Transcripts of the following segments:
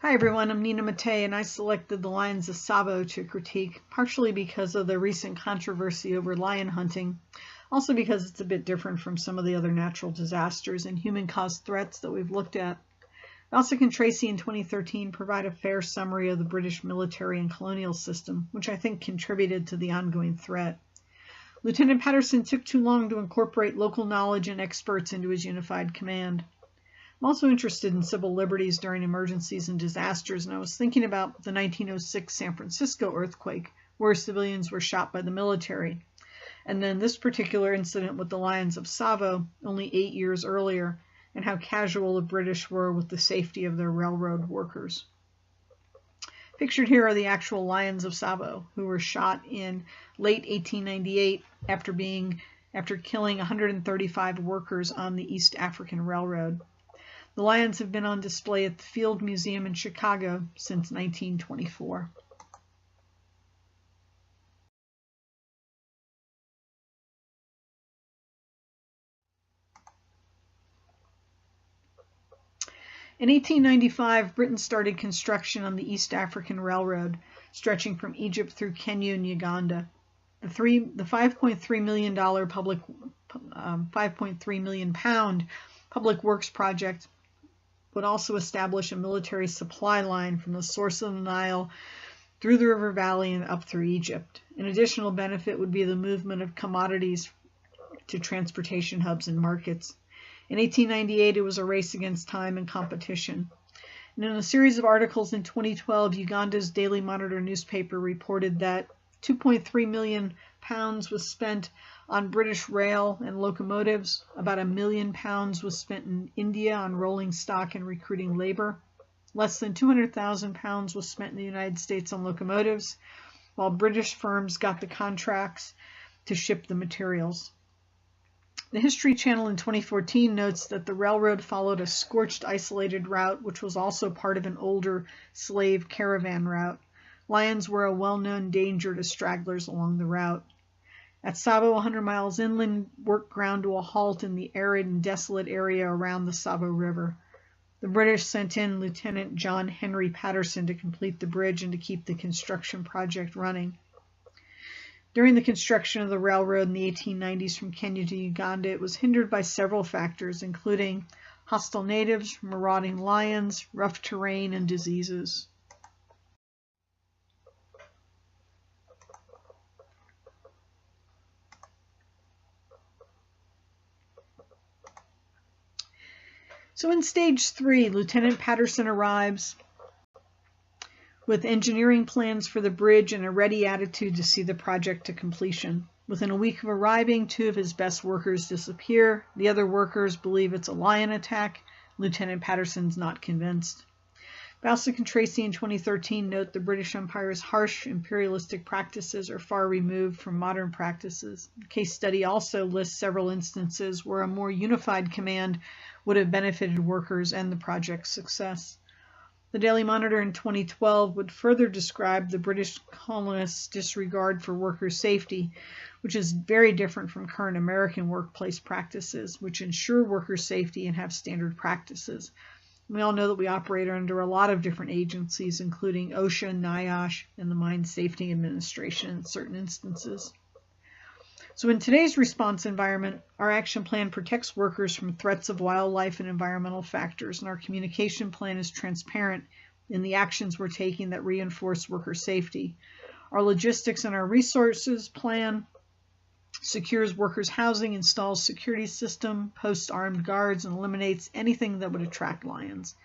Hi everyone, I'm Nina Matei, and I selected the Lions of Tsavo to critique, partially because of the recent controversy over lion hunting, also because it's a bit different from some of the other natural disasters and human-caused threats that we've looked at. Also, can Tracy in 2013 provide a fair summary of the British military and colonial system, which I think contributed to the ongoing threat. Lieutenant Patterson took too long to incorporate local knowledge and experts into his unified command. I'm also interested in civil liberties during emergencies and disasters, and I was thinking about the 1906 San Francisco earthquake, where civilians were shot by the military, and then this particular incident with the Lions of Tsavo only 8 years earlier, and how casual the British were with the safety of their railroad workers. Pictured here are the actual Lions of Tsavo, who were shot in late 1898 after killing 135 workers on the East African Railroad. The lions have been on display at the Field Museum in Chicago since 1924. In 1895, Britain started construction on the East African Railroad, stretching from Egypt through Kenya and Uganda. The $5.3 million £5.3 million public works project would also establish a military supply line from the source of the Nile through the river valley and up through Egypt. An additional benefit would be the movement of commodities to transportation hubs and markets. In 1898, it was a race against time and competition. And in a series of articles in 2012, Uganda's Daily Monitor newspaper reported that £2.3 million was spent on British rail and locomotives. About £1 million was spent in India on rolling stock and recruiting labor. Less than £200,000 was spent in the United States on locomotives, while British firms got the contracts to ship the materials. The History Channel in 2014 notes that the railroad followed a scorched, isolated route, which was also part of an older slave caravan route. Lions were a well-known danger to stragglers along the route. At Tsavo, 100 miles inland, work ground to a halt in the arid and desolate area around the Tsavo River. The British sent in Lieutenant John Henry Patterson to complete the bridge and to keep the construction project running. During the construction of the railroad in the 1890s from Kenya to Uganda, it was hindered by several factors, including hostile natives, marauding lions, rough terrain, and diseases. So in stage 3, Lieutenant Patterson arrives with engineering plans for the bridge and a ready attitude to see the project to completion. Within a week of arriving, 2 of his best workers disappear. The other workers believe it's a lion attack. Lieutenant Patterson's not convinced. Bausick and Tracy in 2013 note the British Empire's harsh imperialistic practices are far removed from modern practices. The case study also lists several instances where a more unified command would have benefited workers and the project's success. The Daily Monitor in 2012 would further describe the British colonists' disregard for worker safety, which is very different from current American workplace practices, which ensure worker safety and have standard practices. We all know that we operate under a lot of different agencies, including OSHA, NIOSH, and the Mine Safety Administration in certain instances. So in today's response environment, our action plan protects workers from threats of wildlife and environmental factors, and our communication plan is transparent in the actions we're taking that reinforce worker safety. Our logistics and our resources plan secures workers' housing, installs security system, posts armed guards, and eliminates anything that would attract lions.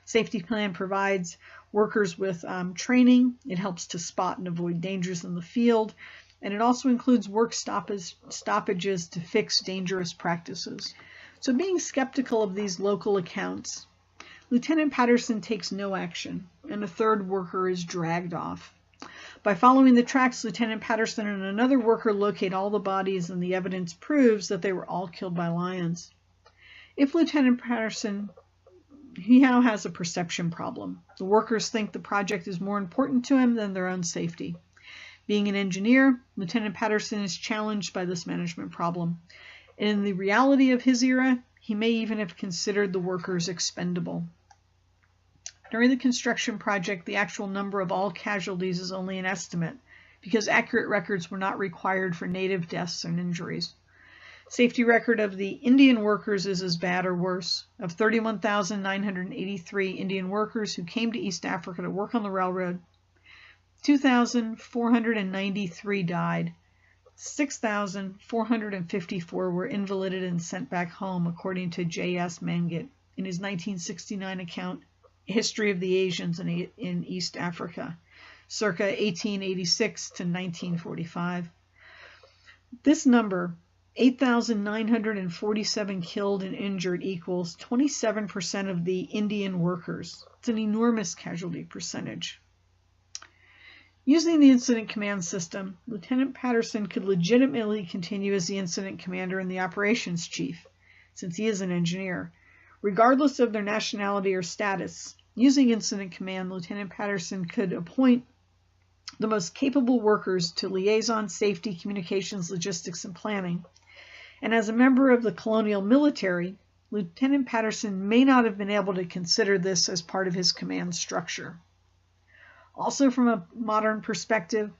Safety plan provides workers with training. It helps to spot and avoid dangers in the field. And it also includes work stoppages to fix dangerous practices. So being skeptical of these local accounts, Lieutenant Patterson takes no action, and a third worker is dragged off. By following the tracks, Lieutenant Patterson and another worker locate all the bodies, and the evidence proves that they were all killed by lions. If Lieutenant Patterson, he now has a perception problem. The workers think the project is more important to him than their own safety. Being an engineer, Lieutenant Patterson is challenged by this management problem. In the reality of his era, he may even have considered the workers expendable. During the construction project, the actual number of all casualties is only an estimate, because accurate records were not required for native deaths and injuries. Safety record of the Indian workers is as bad or worse. Of 31,983 Indian workers who came to East Africa to work on the railroad, 2,493 died. 6,454 were invalided and sent back home, according to J.S. Mangett in his 1969 account, History of the Asians in East Africa, circa 1886 to 1945. This number, 8,947 killed and injured, equals 27% of the Indian workers. It's an enormous casualty percentage. Using the incident command system, Lieutenant Patterson could legitimately continue as the incident commander and the operations chief, since he is an engineer, regardless of their nationality or status. Using incident command, Lieutenant Patterson could appoint the most capable workers to liaison, safety, communications, logistics, and planning. And as a member of the colonial military, Lieutenant Patterson may not have been able to consider this as part of his command structure. Also, from a modern perspective,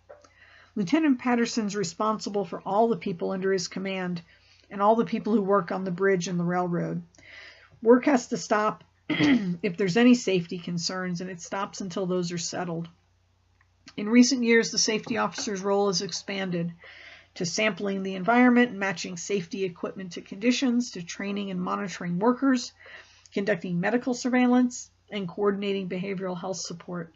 Lieutenant Patterson's responsible for all the people under his command and all the people who work on the bridge and the railroad. Work has to stop if there's any safety concerns, and it stops until those are settled. In recent years, the safety officer's role has expanded to sampling the environment and matching safety equipment to conditions, to training and monitoring workers, conducting medical surveillance, and coordinating behavioral health support.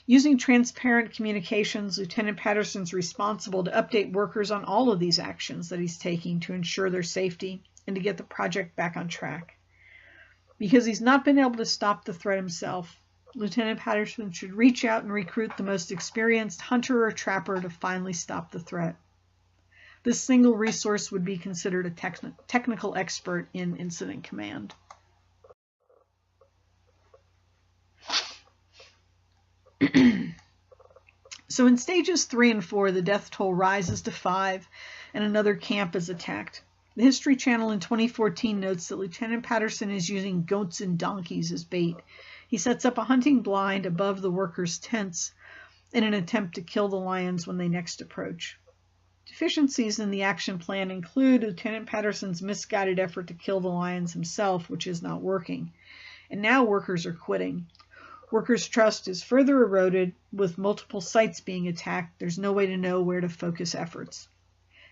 Using transparent communications, Lieutenant Patterson's responsible to update workers on all of these actions that he's taking to ensure their safety and to get the project back on track. Because he's not been able to stop the threat himself, Lieutenant Patterson should reach out and recruit the most experienced hunter or trapper to finally stop the threat. This single resource would be considered a technical expert in incident command. So in stages 3 and 4, the death toll rises to 5 and another camp is attacked. The History Channel in 2014 notes that Lieutenant Patterson is using goats and donkeys as bait. He sets up a hunting blind above the workers' tents in an attempt to kill the lions when they next approach. Deficiencies in the action plan include Lieutenant Patterson's misguided effort to kill the lions himself, which is not working. And now workers are quitting. Workers' trust is further eroded. With multiple sites being attacked, there's no way to know where to focus efforts.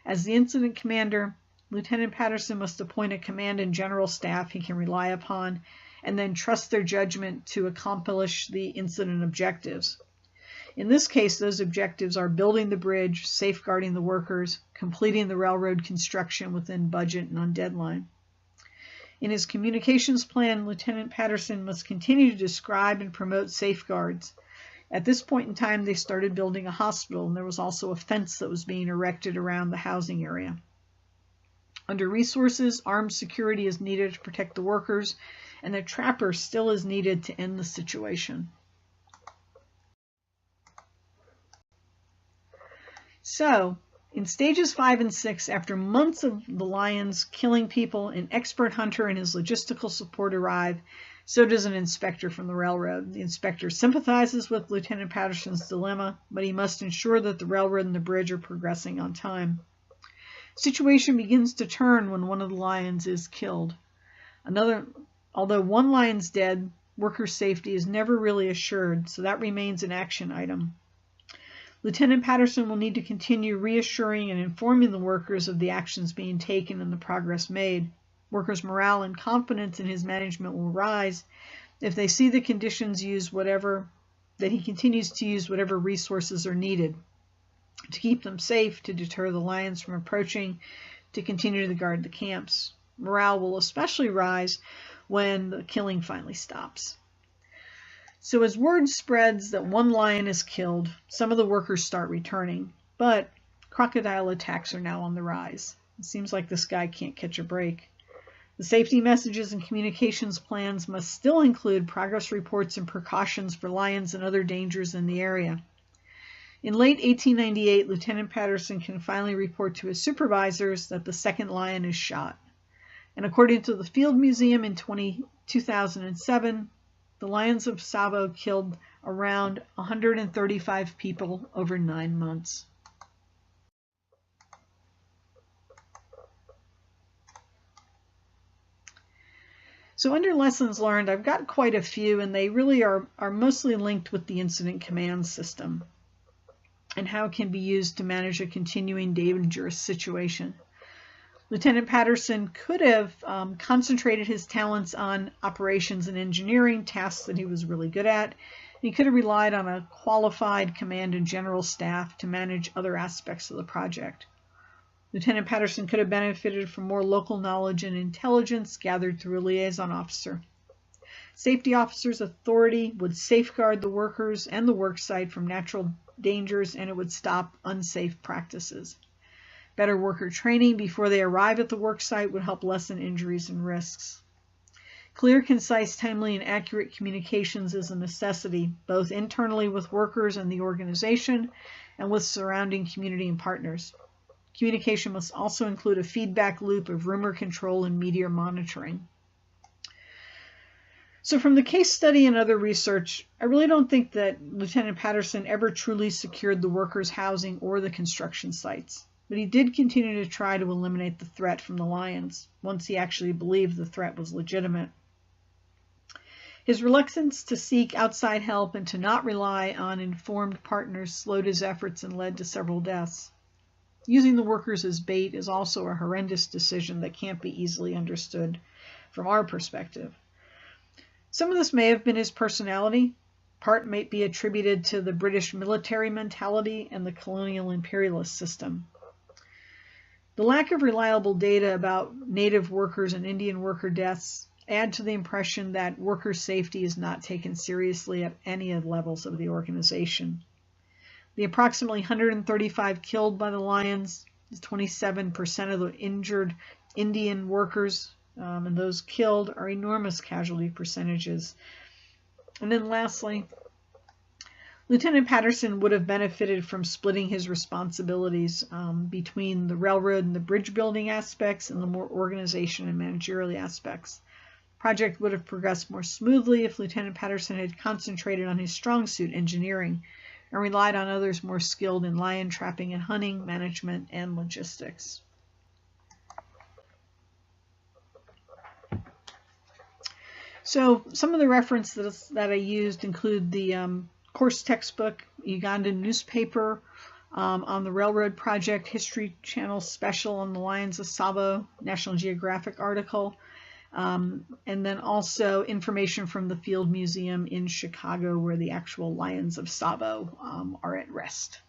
As the incident commander, Lieutenant Patterson must appoint a command and general staff he can rely upon, and then trust their judgment to accomplish the incident objectives. In this case, those objectives are building the bridge, safeguarding the workers, completing the railroad construction within budget and on deadline. In his communications plan, Lieutenant Patterson must continue to describe and promote safeguards. At this point in time, they started building a hospital, and there was also a fence that was being erected around the housing area. Under resources, armed security is needed to protect the workers, and a trapper still is needed to end the situation. So, in stages 5 and 6, after months of the lions killing people, an expert hunter and his logistical support arrive. So does an inspector from the railroad. The inspector sympathizes with Lieutenant Patterson's dilemma, but he must ensure that the railroad and the bridge are progressing on time. Situation begins to turn when one of the lions is killed. Although one lion's dead, worker safety is never really assured, so that remains an action item. Lieutenant Patterson will need to continue reassuring and informing the workers of the actions being taken and the progress made. Workers' morale and confidence in his management will rise if they see the conditions that he continues to use whatever resources are needed to keep them safe, to deter the lions from approaching, to continue to guard the camps. Morale will especially rise when the killing finally stops. So as word spreads that one lion is killed, some of the workers start returning, but crocodile attacks are now on the rise. It seems like this guy can't catch a break. The safety messages and communications plans must still include progress reports and precautions for lions and other dangers in the area. In late 1898, Lieutenant Patterson can finally report to his supervisors that the second lion is shot. And according to the Field Museum in 2007, The Lions of Tsavo killed around 135 people over 9 months. So under lessons learned, I've got quite a few, and they really are mostly linked with the incident command system and how it can be used to manage a continuing dangerous situation. Lieutenant Patterson could have concentrated his talents on operations and engineering, tasks that he was really good at. He could have relied on a qualified command and general staff to manage other aspects of the project. Lieutenant Patterson could have benefited from more local knowledge and intelligence gathered through a liaison officer. Safety officer's authority would safeguard the workers and the worksite from natural dangers, and it would stop unsafe practices. Better worker training before they arrive at the worksite would help lessen injuries and risks. Clear, concise, timely, and accurate communications is a necessity, both internally with workers and the organization and with surrounding community and partners. Communication must also include a feedback loop of rumor control and media monitoring. So from the case study and other research, I really don't think that Lieutenant Patterson ever truly secured the workers' housing or the construction sites, but he did continue to try to eliminate the threat from the Lions once he actually believed the threat was legitimate. His reluctance to seek outside help and to not rely on informed partners slowed his efforts and led to several deaths. Using the workers as bait is also a horrendous decision that can't be easily understood from our perspective. Some of this may have been his personality. Part might be attributed to the British military mentality and the colonial imperialist system. The lack of reliable data about Native workers and Indian worker deaths add to the impression that worker safety is not taken seriously at any levels of the organization. The approximately 135 killed by the Lions, 27% of the injured Indian workers, and those killed are enormous casualty percentages. And then lastly, Lieutenant Patterson would have benefited from splitting his responsibilities between the railroad and the bridge building aspects and the more organization and managerial aspects. The project would have progressed more smoothly if Lieutenant Patterson had concentrated on his strong suit, engineering, and relied on others more skilled in lion trapping and hunting, management, and logistics. So some of the references that I used include the course textbook, Ugandan newspaper on the railroad project, History Channel special on the Lions of Tsavo, National Geographic article, and then also information from the Field Museum in Chicago where the actual Lions of Tsavo are at rest.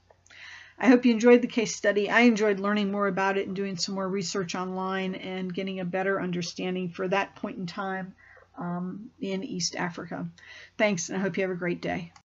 I hope you enjoyed the case study. I enjoyed learning more about it and doing some more research online and getting a better understanding for that point in time in East Africa. Thanks, and I hope you have a great day.